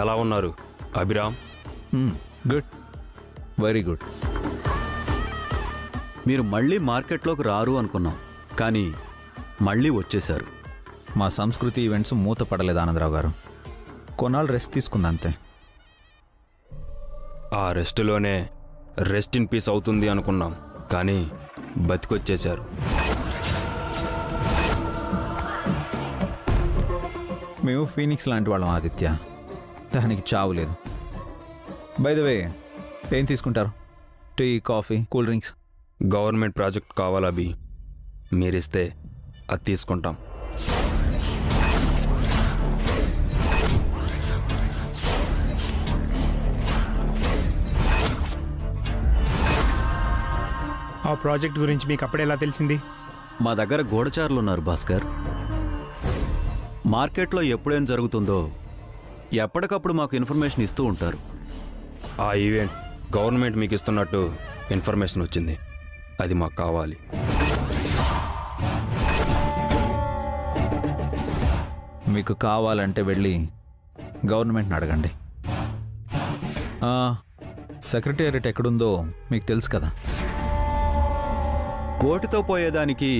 ఎలా ఉన్నారు Abhiram? Good, very good. మీరు మళ్ళీ మార్కెట్లోకి రారు అనుకున్నాం, కానీ మళ్ళీ వచ్చేశారు. మా సంస్కృతి ఈవెంట్స్ మూత పడలేదు ఆనందరావు గారు. కొన్నాళ్ళు రెస్ట్ తీసుకుంది అంతే. ఆ రెస్ట్లోనే రెస్ట్ ఇన్ పీస్ అవుతుంది అనుకున్నాం, కానీ బతికొచ్చేశారు. మేము ఫీనిక్స్ లాంటి వాళ్ళం ఆదిత్య, దానికి చావు లేదు. బై ద వే, ఏం తీసుకుంటారు? Tea, coffee, cool drinks? Government project కావాలా అభి? మీరిస్తే అది తీసుకుంటాం. ఆ ప్రాజెక్ట్ గురించి మీకు అప్పుడెలా తెలిసింది? మా దగ్గర గూఢచారులు ఉన్నారు భాస్కర్. మార్కెట్లో ఎప్పుడేం జరుగుతుందో ఎప్పటికప్పుడు మాకు ఇన్ఫర్మేషన్ ఇస్తూ ఉంటారు. ఆ ఈవెంట్ గవర్నమెంట్ మీకు ఇస్తున్నట్టు ఇన్ఫర్మేషన్ వచ్చింది, అది మాకు కావాలి. మీకు కావాలంటే వెళ్ళి గవర్నమెంట్ని అడగండి. సెక్రటేరియట్ ఎక్కడుందో మీకు తెలుసు కదా. కోటితో పోయేదానికి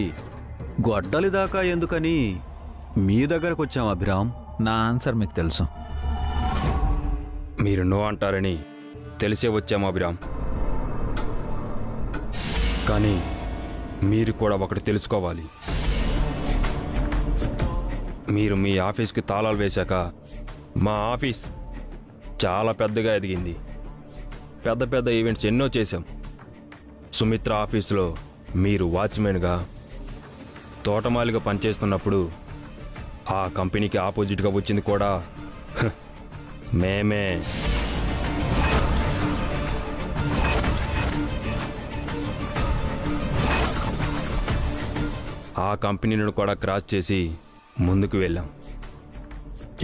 గొడ్డలి దాకా ఎందుకని మీ దగ్గరకు వచ్చాం అభిరామ్. నా ఆన్సర్ మీకు తెలుసు. మీరు నో అంటారని తెలిసే వచ్చాము అభిరామ్. కానీ మీరు కూడా ఒకటి తెలుసుకోవాలి. మీరు మీ ఆఫీస్కి తాళాలు వేశాక మా ఆఫీస్ చాలా పెద్దగా ఎదిగింది. పెద్ద పెద్ద ఈవెంట్స్ ఎన్నో చేశాం. సుమిత్ర ఆఫీసులో మీరు వాచ్మెన్గా, తోటమాలిగా పనిచేస్తున్నప్పుడు ఆ కంపెనీకి ఆపోజిట్గా వచ్చింది కూడా మేమే. ఆ కంపెనీని కూడా క్రాస్ చేసి ముందుకు వెళ్ళాం.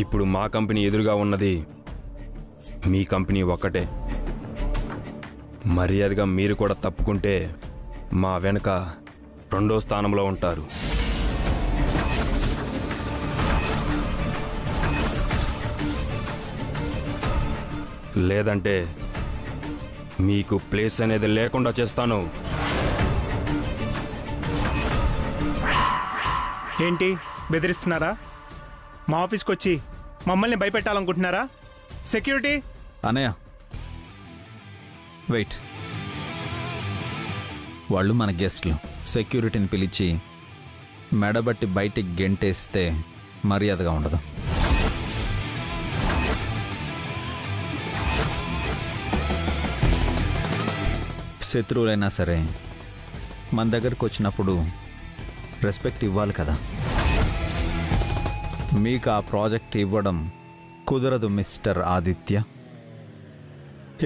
ఇప్పుడు మా కంపెనీ ఎదురుగా ఉన్నది మీ కంపెనీ ఒక్కటే. మర్యాదగా మీరు కూడా తప్పుకుంటే మా వెనుక 2వ స్థానంలో ఉంటారు. లేదంటే మీకు ప్లేస్ అనేది లేకుండా చేస్తాను. ఏంటి బెదిరిస్తున్నారా? మా ఆఫీస్కి వచ్చి మమ్మల్ని భయపెట్టాలనుకుంటున్నారా? సెక్యూరిటీ! అనయ్య వెయిట్, వాళ్ళు మన గెస్ట్లు. సెక్యూరిటీని పిలిచి మెడబట్టి బయటికి గెంటేస్తే మర్యాదగా ఉండదు. శత్రువులైనా సరే మన దగ్గరకు వచ్చినప్పుడు రెస్పెక్ట్ ఇవ్వాలి కదా. మీకు ఆ ప్రాజెక్ట్ ఇవ్వడం కుదరదు మిస్టర్ ఆదిత్య.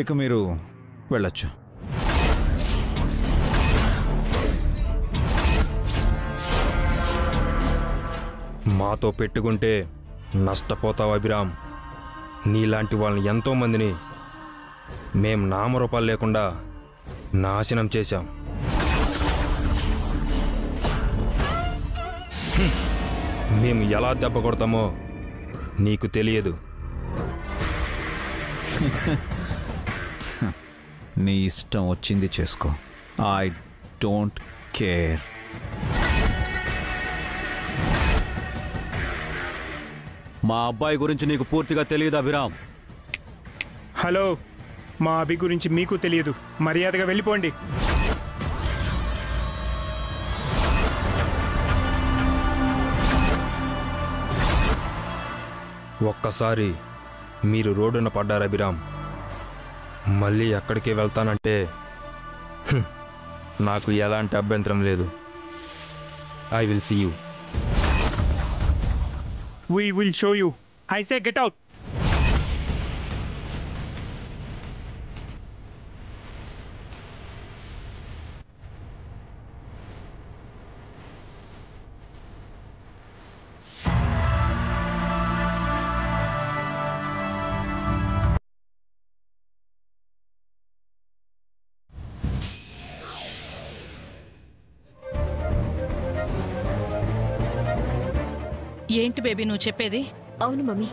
ఇక మీరు వెళ్ళొచ్చు. మాతో పెట్టుకుంటే నష్టపోతావు అభిరామ్. నీలాంటి వాళ్ళని ఎంతోమందిని మేం నామరూపాలు లేకుండా నాశనం చేశాం. మేము ఎలా దెబ్బ కొడతామో నీకు తెలియదు. నీ ఇష్టం వచ్చింది చేసుకో. I don't care. మా అబ్బాయి గురించి నీకు పూర్తిగా తెలియదు అభిరామ్. హలో, మా అభి గురించి మీకు తెలియదు. మర్యాదగా వెళ్ళిపోండి. ఒక్కసారి మీరు రోడ్డున పడ్డారు అభిరామ్, మళ్ళీ ఎక్కడికి వెళ్తానంటే నాకు ఎలాంటి అభ్యంతరం లేదు. I will see you. We will show you. I say get out. ఏంటి బేబీ నువ్వు చెప్పేది? అవును మమ్మీ,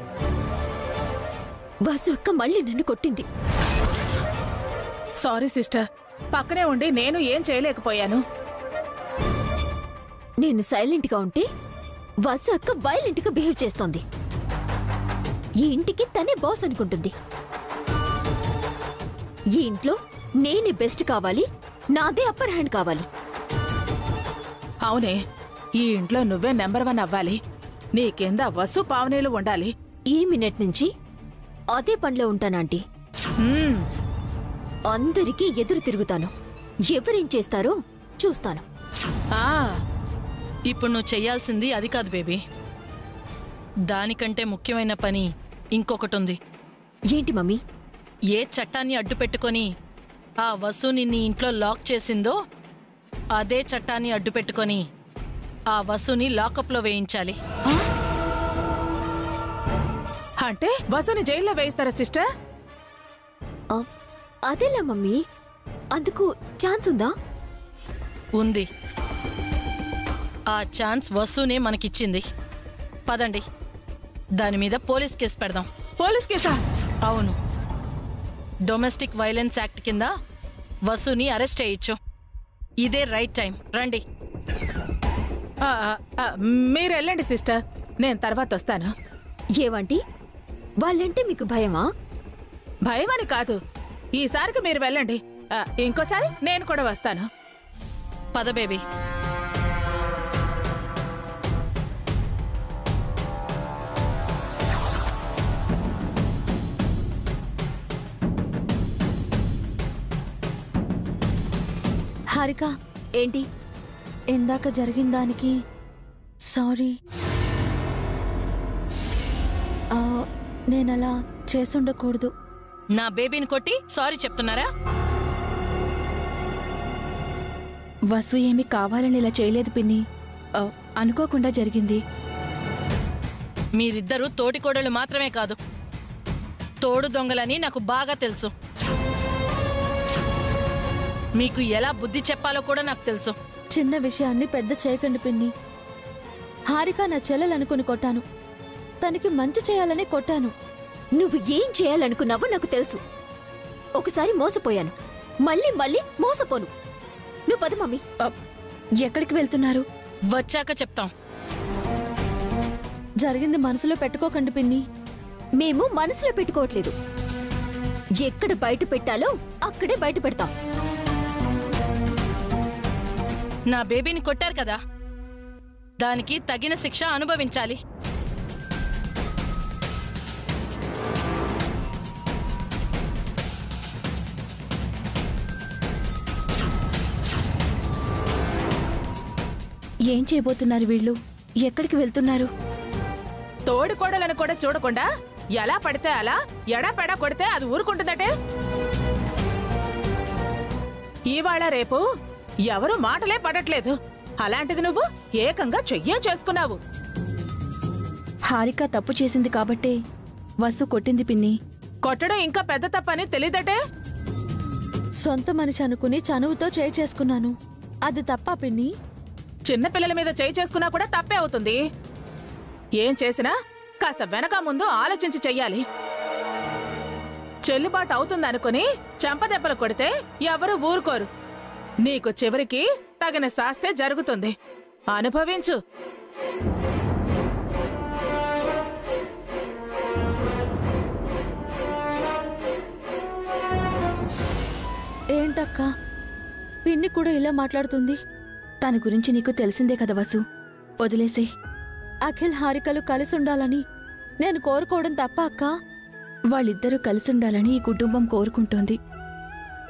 వాసు అక్క మళ్ళీ నన్ను కొట్టింది. సారీ సిస్టర్, పక్కనే ఉండి నేను ఏం చేయలేకపోయాను. నేను సైలెంట్ గా ఉంటే వాసు అక్క వైలెంట్ గా బిహేవ్ చేస్తోంది. ఈ ఇంటికి తనే బాస్ అనుకుంటుంది. ఈ ఇంట్లో నేనే బెస్ట్ కావాలి, నాదే అప్పర్ హ్యాండ్ కావాలి. అవునే, ఈ ఇంట్లో నువ్వే నెంబర్ 1 అవ్వాలి. నీ కింద వసు పావనీలు ఉండాలి. ఈ మినిట్ నుంచి అదే పనిలో ఉంటానంటీ. హ్మ్, అందరికీ ఎదురు తిరుగుతాను. ఎవరేం చేస్తారో చూస్తాను. ఆ, ఇప్పుడు నువ్వు చెయ్యాల్సింది అది కాదు బేబీ. దానికంటే ముఖ్యమైన పని ఇంకొకటుంది. ఏంటి మమ్మీ? ఏ చట్టాన్ని అడ్డు పెట్టుకొని ఆ వసుని నీ ఇంట్లో లాక్ చేసిందో అదే చట్టాన్ని అడ్డు పెట్టుకొని ఆ వసుని లాకప్లో వేయించాలి. అంటే వసుని జైల్లో వేయిస్తారా సిస్టర్? ఆ, అదేలా మమ్మీ, అందుకు ఛాన్స్ ఉందా? ఉంది. ఆ ఛాన్స్ వసునే మనకిచ్చింది. పదండి, దాని మీద పోలీస్ కేసు పెడదాం. పోలీస్ కేసా? అవును, డొమెస్టిక్ వైలెన్స్ యాక్ట్ కింద వసుని అరెస్ట్ చేయొచ్చు. ఇదే రైట్ టైం. రండి. ఆ, ఆ, మీరు వెళ్ళండి సిస్టర్, నేను తర్వాత వస్తాను. ఏవంటి, వాళ్ళంటే మీకు భయమా? భయమని కాదు, ఈసారికి మీరు వెళ్ళండి. ఇంకోసారి నేను కూడా వస్తాను. పద బేబీ. హారిక, ఏంటి? ఇందాక జరిగిన దానికి సారీ. నేనలా చేసుండకూడదు. నా బేబీని కొట్టి సారీ చెప్తున్నారా? వసు ఏమి కావాలని ఇలా చేయలేదు పిన్ని, అనుకోకుండా జరిగింది. మీరిద్దరూ తోటికోడళ్ళు మాత్రమే కాదు, తోడు దొంగలని నాకు బాగా తెలుసు. మీకు ఎలా బుద్ధి చెప్పాలో కూడా నాకు తెలుసు. చిన్న విషయాన్ని పెద్ద చేయకండి పిన్ని. హారిక నా చెల్లెలనుకుని కొట్టాను, తనకి మంచి చేయాలని కొట్టాను. నువ్వు ఏం చేయాలనుకున్నావో నాకు తెలుసు. ఒకసారి మోసపోయాను, మళ్ళీ మళ్ళీ మోసపోను. నువ్వు పద మమ్మీ. ఎక్కడికి వెళ్తున్నారు? వచ్చాక చెప్తాం. జరిగింది మనసులో పెట్టుకోకండి పిన్ని. మేము మనసులో పెట్టుకోవట్లేదు. ఎక్కడ బయట పెట్టాలో అక్కడే బయట పెడతాం. నా బేబీని కొట్టారు కదా, దానికి తగిన శిక్ష అనుభవించాలి. ఏం చేయబోతున్నారు వీళ్ళు? ఎక్కడికి వెళ్తున్నారు? తోడికోడలను కూడా చూడకుండా ఎలా పడితే అలా ఎడాపెడా కొడితే అది ఊరుకుంటుందటే. ఇవాళ రేపు ఎవరు మాటలే పడట్లేదు. అలాంటిది నువ్వు ఏకంగా చెయ్యే చేసుకున్నావు. హారిక తప్పు చేసింది కాబట్టే వసు కొట్టింది పిన్ని. కొట్టడం ఇంకా పెద్ద తప్పని తెలీదటే. సొంత మనిషి అనుకుని చనువుతో చేయి చేసుకున్నాను. అది తప్పా పిన్ని? చిన్నపిల్లల మీద చేయి చేసుకున్నా కూడా తప్పే అవుతుంది. ఏం చేసినా కాస్త వెనక ముందు ఆలోచించి చెయ్యాలి. చెల్లుబాటు అవుతుందనుకుని చెంపదెబ్బలు కొడితే ఎవరు ఊరుకోరు. నీకు చివరికి తగిన శాస్తే జరుగుతుంది. అనుభవించు. ఏంటక్క, పిన్ని కూడా ఇలా మాట్లాడుతుంది? తన గురించి నీకు తెలిసిందే కదా వసు, వదిలేసే. అఖిల్ హారికలు కలిసుండాలని నేను కోరుకోవడం తప్ప అక్క? వాళ్ళిద్దరూ కలిసుండాలని ఈ కుటుంబం కోరుకుంటోంది.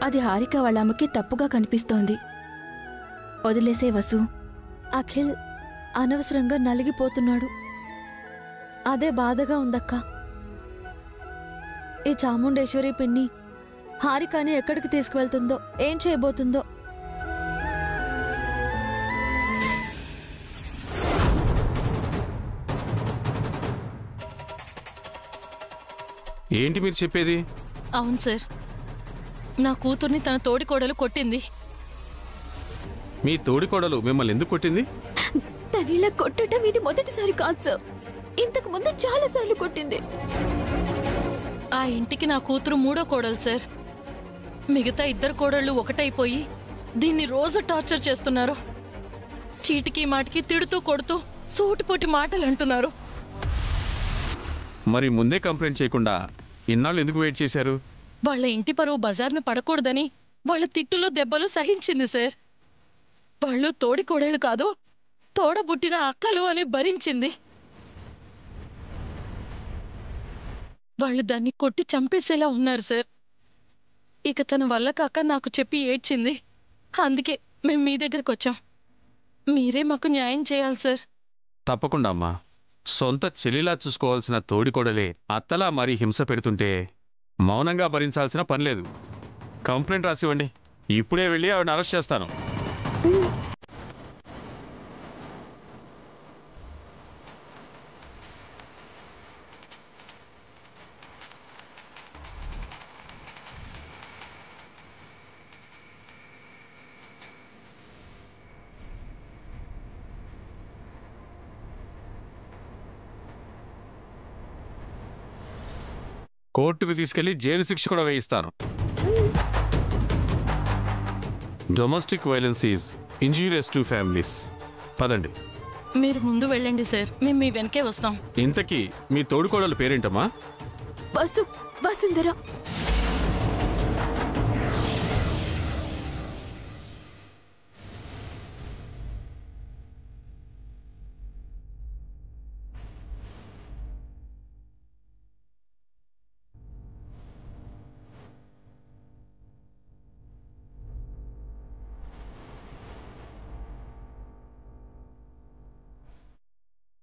అది హారిక వాళ్ళ అమ్మకి తప్పుగా కనిపిస్తోంది. వదిలేసే వసు. అఖిల్ అనవసరంగా నలిగిపోతున్నాడు. అదే బాధగా ఉందక్క. ఈ చాముండేశ్వరి పిన్ని హారికని ఎక్కడికి తీసుకువెళ్తుందో, ఏం చేయబోతుందో. ఏంటి మీరు చెప్పేది? అవును సార్, నా కూతుర్ని తన తోడికోడలు కొట్టింది. మీ తోడికోడలు మిమ్మల్ని ఎందుకు కొట్టింది? తనిలా కొట్టడం ఇది మొదటిసారి కాదు సార్. ఇంతకు ముందు చాలా సార్లు కొట్టింది. ఆ ఇంటికి నా కూతురు 3వ కోడలు సార్. మిగతా 2 కోడళ్ళు ఒకటైపోయి దీన్ని రోజు టార్చర్ చేస్తున్నారు. చీటికి మాటికి తిడుతూ కొడుతూ సూటిపోటి మాటలు అంటున్నారు. మరి ముందే కంప్లైంట్ చేయకుండా ఇన్నాళ్ళు ఎందుకు వెయిట్ చేశారు? వాళ్ళ ఇంటి పరువు బజార్ను పడకూడదని వాళ్ళ తిట్టులు దెబ్బలు సహించింది సార్. వాళ్ళు తోడి కోడళ్ళు కాదు, తోడబుట్టిన అక్కలు అని భరించింది. వాళ్ళు దాన్ని కొట్టి చంపేసేలా ఉన్నారు సార్. ఇక తన వల్ల కాక నాకు చెప్పి ఏడ్చింది. అందుకే మేము మీ దగ్గరకు వచ్చాం. మీరే మాకు న్యాయం చేయాలి సార్. తప్పకుండా అమ్మా. సొంత చెల్లిలా చూసుకోవాల్సిన తోడికోడలే అత్తలా మరీ హింస పెడుతుంటే మౌనంగా భరించాల్సిన పనిలేదు. కంప్లైంట్ రాసివ్వండి. ఇప్పుడే వెళ్ళి ఆవిడని అరెస్ట్ చేస్తాను. కోర్టుకు తీసుకెళ్లి జైలు శిక్ష కూడా వేయిస్తాను. Domestic violence is injurious to families. పదండి. మీరు ముందు వెళ్ళండి సార్, మేము మీ వెనకే వస్తాం. ఇంతకీ మీ తోడుకోడల పేరేంటమ్మా? వసుంధర.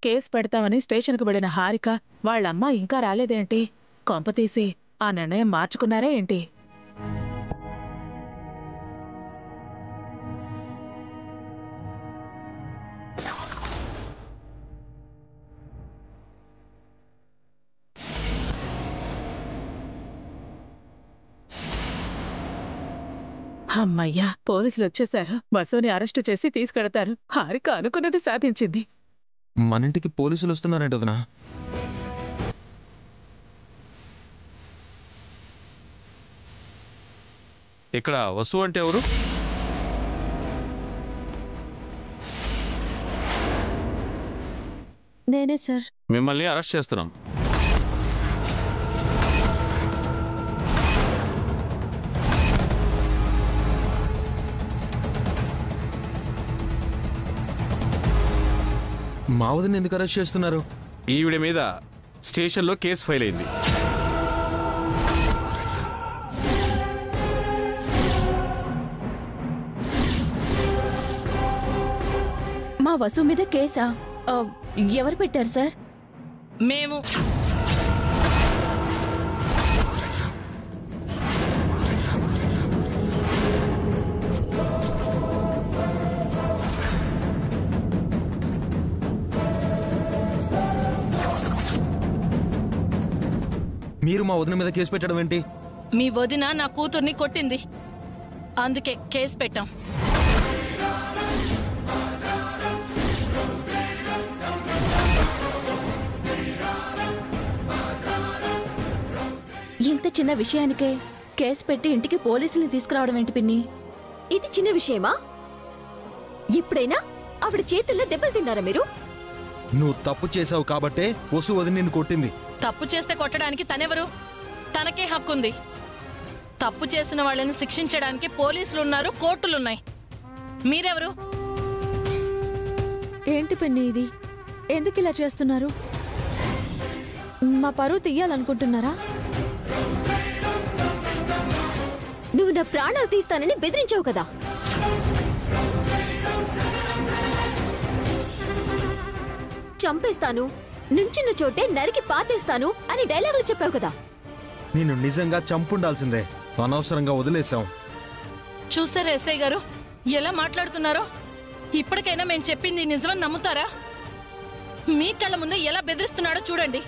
కేసు పెడతామని స్టేషన్కు వెళ్ళిన హారిక వాళ్ళమ్మ ఇంకా రాలేదేంటి? కొంపతీసి ఆ నిర్ణయం మార్చుకున్నారే ఏంటి? అమ్మయ్యా, పోలీసులు వచ్చేశారు. వసుని అరెస్టు చేసి తీసుకెడతారు. హారిక అనుకున్నది సాధించింది. మన ఇంటికి పోలీసులు వస్తున్నారంట వదినా. ఇక్కడ వసు అంటే ఎవరు? నేనే సార్. మిమ్మల్ని అరెస్ట్ చేస్తున్నాం. మా వదిన ఎందుకు అరెస్ట్ చేస్తున్నారు? ఈవిడ మీద స్టేషన్లో కేసు ఫైల్ అయింది. మా వసు మీద కేసా? ఎవరు పెట్టారు సార్? మేము. మీరు మా వదిన మీద కేసు పెట్టడం ఏంటి? మీ వదిన నా కూతుర్ని కొట్టింది, అందుకే కేసు పెట్టాం. ఇంత చిన్న విషయానికే కేసు పెట్టి ఇంటికి పోలీసుల్ని తీసుకురావడం ఏంటి పిన్ని? ఇది చిన్న విషయమా? ఎప్పుడైనా ఆవిడ చేతుల్లో దెబ్బలు తిన్నారా మీరు? నువ్వు తప్పు చేసావు కాబట్టే వసు వదిన నిన్ను కొట్టింది. తప్పు చేస్తే కొట్టడానికి తనెవరు? తనకే హక్కుంది. తప్పు చేసిన వాళ్ళని శిక్షించడానికి పోలీసులున్నారు, కోర్టులున్నాయి. మీరెవరు? ఏంటి పిన్ని ఇది? ఎందుకు ఇలా చేస్తున్నారు? మా పరువు తీయాలనుకుంటున్నారా? నువ్వు నా ప్రాణాలు తీస్తానని బెదిరించావు కదా. చంపేస్తాను, నుంచిన చోటే నరికి పాతేస్తాను అని డైలాగులు చెప్పావు కదా. నేను నిజంగా చంపుండాల్సిందే, అనవసరంగా వదిలేశాం. చూసారా ఎస్ఐ గారు ఎలా మాట్లాడుతున్నారో? ఇప్పటికైనా మేము చెప్పింది నిజమని నమ్ముతారా? మీ కళ్ళ ముందే ఎలా బెదిరిస్తున్నాడో చూడండి.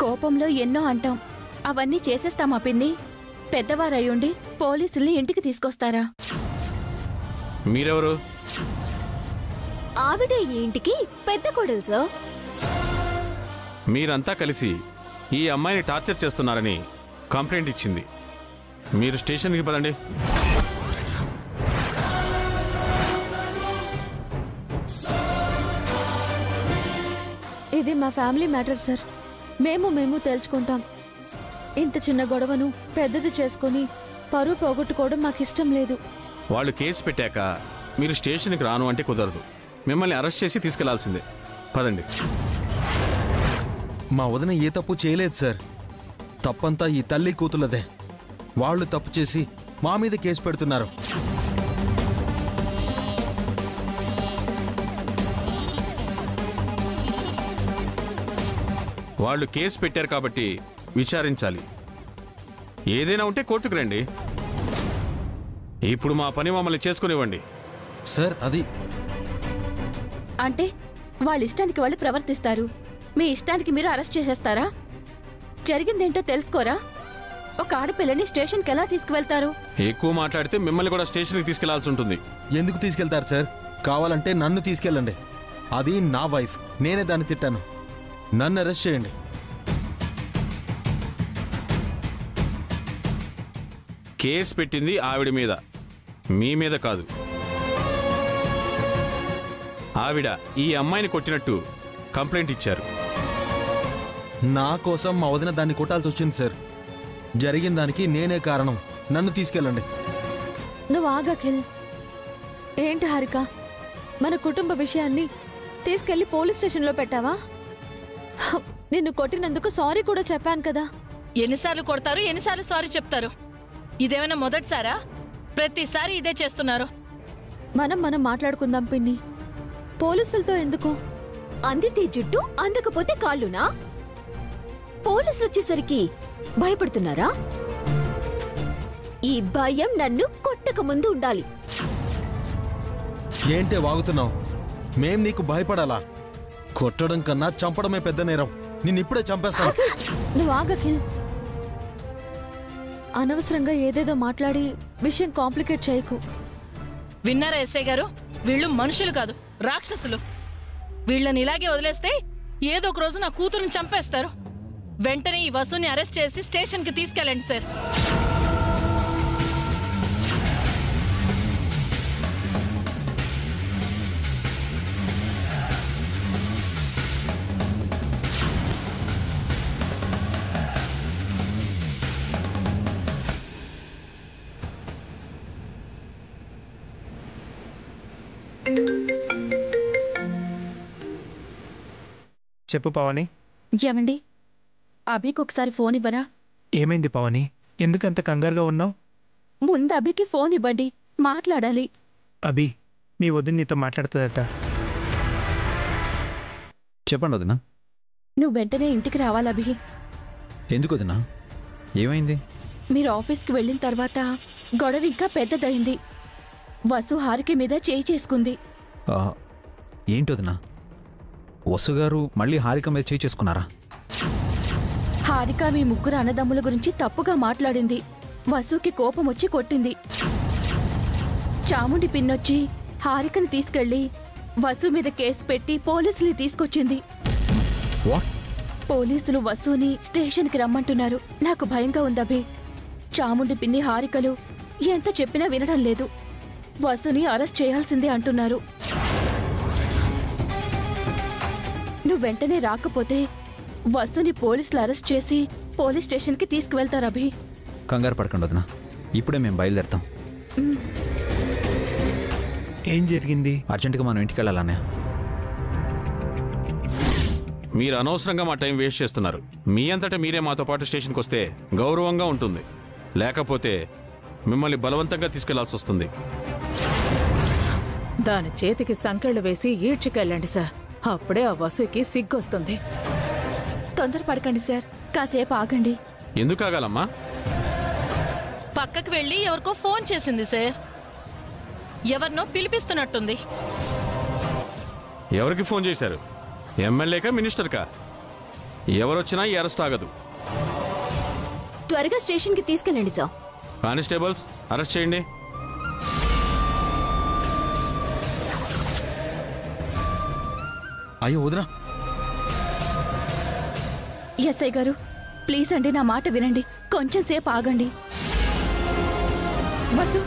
కోపంలో ఎన్నో అంటాం, అవన్నీ చేసేస్తామా పిన్ని? పెద్దవారయ్యుండి పోలీసుల్ని ఇంటికి తీసుకొస్తారా? మీరెవరు? ఆవిడే ఈ ఇంటికి పెద్ద కోడలు సార్. మీరంతా కలిసి ఈ అమ్మాయిని టార్చర్ చేస్తున్నారని కంప్లైంట్ ఇచ్చింది. మీరు స్టేషన్కి పదండి. ఇది మా ఫ్యామిలీ మ్యాటర్ సార్. మేము తేల్చుకుంటాం. ఇంత చిన్న గొడవను పెద్దది చేసుకుని పరువు పోగొట్టుకోవడం మాకు ఇష్టం లేదు. వాళ్ళు కేసు పెట్టాక మీరు స్టేషన్కి రాను అంటే కుదరదు. మిమ్మల్ని అరెస్ట్ చేసి తీసుకెళ్లాల్సిందే. పదండి. మా వదిన ఏ తప్పు చేయలేదు సార్. తప్పంతా ఈ తల్లి కూతులదే. వాళ్ళు తప్పు చేసి మా మీద కేసు పెడుతున్నారు. వాళ్ళు కేసు పెట్టారు కాబట్టి విచారించాలి. ఏదైనా ఉంటే కోర్టుకు రండి. ఇప్పుడు మా పని మమ్మల్ని చేసుకునివ్వండి. సార్ అది అంటే వాళ్ళ ఇష్టానికి వాళ్ళు ప్రవర్తిస్తారు, మీ ఇష్టానికి మీరు అరెస్ట్ చేసేస్తారా? జరిగిందేంటో తెలుసుకోరా? ఒక ఆడపిల్లని స్టేషన్కి ఎలా తీసుకువెళ్తారు? ఎక్కువ మాట్లాడితే మిమ్మల్ని కూడా స్టేషన్కి తీసుకెళ్లాల్సి ఉంటుంది. ఎందుకు తీసుకెళ్తారు సార్? కావాలంటే నన్ను తీసుకెళ్ళండి. అది నా వైఫ్. నేనే దాన్ని తిట్టాను. నన్ను అరెస్ట్ చేయండి. కేసు పెట్టింది ఆవిడ మీద, మీ మీద కాదు. ఆవిడ ఈ అమ్మాయిని కొట్టినట్టు కంప్లైంట్ ఇచ్చారు. నా కోసం మా వదిన దాన్ని కొట్టాల్సి వచ్చింది సార్. జరిగిన దానికి నేనే కారణం. నన్ను తీసుకెళ్ళండి. నువ్వు ఆగఖిల్. ఏంటి హారిక, మన కుటుంబ విషయాన్ని తీసుకెళ్లి పోలీస్ స్టేషన్లో పెట్టావా? నిన్ను కొట్టినందుకు సారీ కూడా చెప్పాను కదా. ఎన్నిసార్లు కొడతారు, ఎన్నిసార్లు సారీ చెప్తారు? ఇదేమైనా మొదటిసారా? ప్రతిసారి ఇదే చేస్తున్నారు. మనం మాట్లాడుకుందాం పిన్ని. పోలీసులతో ఎందుకు? అందితే జుట్టు అందకపోతే కాళ్ళునా? పోలీసులు వచ్చేసరికి భయపడుతున్నారా? ఈ భయం నన్ను కొట్టక ముందు ఉండాలి. ఏంటే వాగుతున్నావు? మేం నీకు భయపడాలా? కొట్టడం కన్నా చంపడమే పెద్ద నేరం. నిన్నిప్పుడే చంపేస్తాను. నువ్వు ఆగఖిల్. అనవసరంగా ఏదేదో మాట్లాడి విషయం కాంప్లికేట్ చేయకు. విన్నారా ఎస్ఐ గారు? వీళ్ళు మనుషులు కాదు, రాక్షసులు. వీళ్ళని ఇలాగే వదిలేస్తే ఏదో ఒక రోజు నా కూతురుని చంపేస్తారు. వెంటనే ఈ వసుని అరెస్ట్ చేసి స్టేషన్కి తీసుకెళ్ళండి సార్. చెప్పు పవని. ఏమండి, అభికి ఒకసారి ఫోన్ ఇవ్వరా? ఏమైంది పవని? ఎందుకంత కంగారుగా ఉన్నావు? ముందు అభికి ఫోన్ ఇవ్వండి, మాట్లాడాలి. అభి, మీ వదిన నీతో మాట్లాడుతుందట. చెప్పండి వదినా. నువ్వు వెంటనే ఇంటికి రావాలి అభి. ఎందుకు వదినా? ఏమైంది? మీరు ఆఫీస్కి వెళ్ళిన తర్వాత గొడవ ఇంకా పెద్దదైంది. వసు హారిక మీద చేయి చేసుకుంది. ఏంటి వదినా? వసు గారు మళ్ళీ హారిక మీద చేయి చేసుకున్నారా? హారిక మీ ముగ్గురు అన్నదమ్ముల గురించి తప్పుగా మాట్లాడింది. వసుకి కోపం వచ్చి కొట్టింది. చాముండి పిన్నొచ్చి హారికని తీసుకెళ్లి వసు మీద కేసు పెట్టి పోలీసులు తీసుకొచ్చింది. పోలీసులు వసుని స్టేషన్కి రమ్మంటున్నారు. నాకు భయంగా ఉందభి. చాముండి పిన్ని హారికలు ఎంత చెప్పినా వినడం లేదు. వసుని అరెస్ట్ చేయాల్సిందే అంటున్నారు. నువ్వు వెంటనే రాకపోతే వసుని పోలీసులు అరెస్ట్ చేసి పోలీస్ స్టేషన్కి తీసుకువెళ్తారు అభి. కంగారు పడకండి వదినా, ఇప్పుడే మేము బయలుదేరుతాం. ఏం జరిగింది? అర్జెంటుగా మనం ఇంటికి వెళ్ళాలనే. మీరు అనవసరంగా మా టైం వేస్ట్ చేస్తున్నారు. మీ అంతటా మీరే మాతో పాటు స్టేషన్కి వస్తే గౌరవంగా ఉంటుంది. లేకపోతే మిమ్మల్ని బలవంతంగా తీసుకెళ్లాల్సి వస్తుంది. దాని చేతికి సంకెళ్ళు వేసి ఈడ్చుకెళ్ళండి సార్. అప్పుడే ఆ వసుకి సిగ్గొస్తుంది. తొందరపడకండి సార్, కాసేపు ఆగండి. ఎందుకు ఆగాలమ్మా? పక్కకు వెళ్ళి ఎవరికో ఫోన్ చేసింది సార్. ఎవరినో పిలిపిస్తున్నట్టుంది. ఎవరికి ఫోన్ చేశారు? ఎమ్మెల్యేకా, మినిస్టర్కా? ఎవరొచ్చినా ఈ అరెస్ట్ ఆగదు. త్వరగా స్టేషన్కి తీసుకెళ్ళండి సార్. కానిస్టేబుల్స్ అరెస్ట్ చేయండి. అయ్యో వదినా. ఎస్ఐ గారు, ప్లీజ్ అండి, నా మాట వినండి. కొంచెం సేపు ఆగండి. వసు,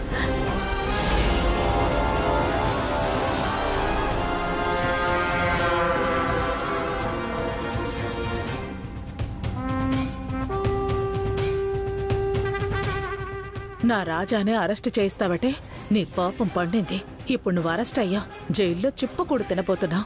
నా రాజానే అరెస్ట్ చేయిస్తావటే? నీ పాపం పండింది. ఇప్పుడు నువ్వు అరెస్ట్ అయ్యా, జైల్లో చిప్పకూడు తినబోతున్నా.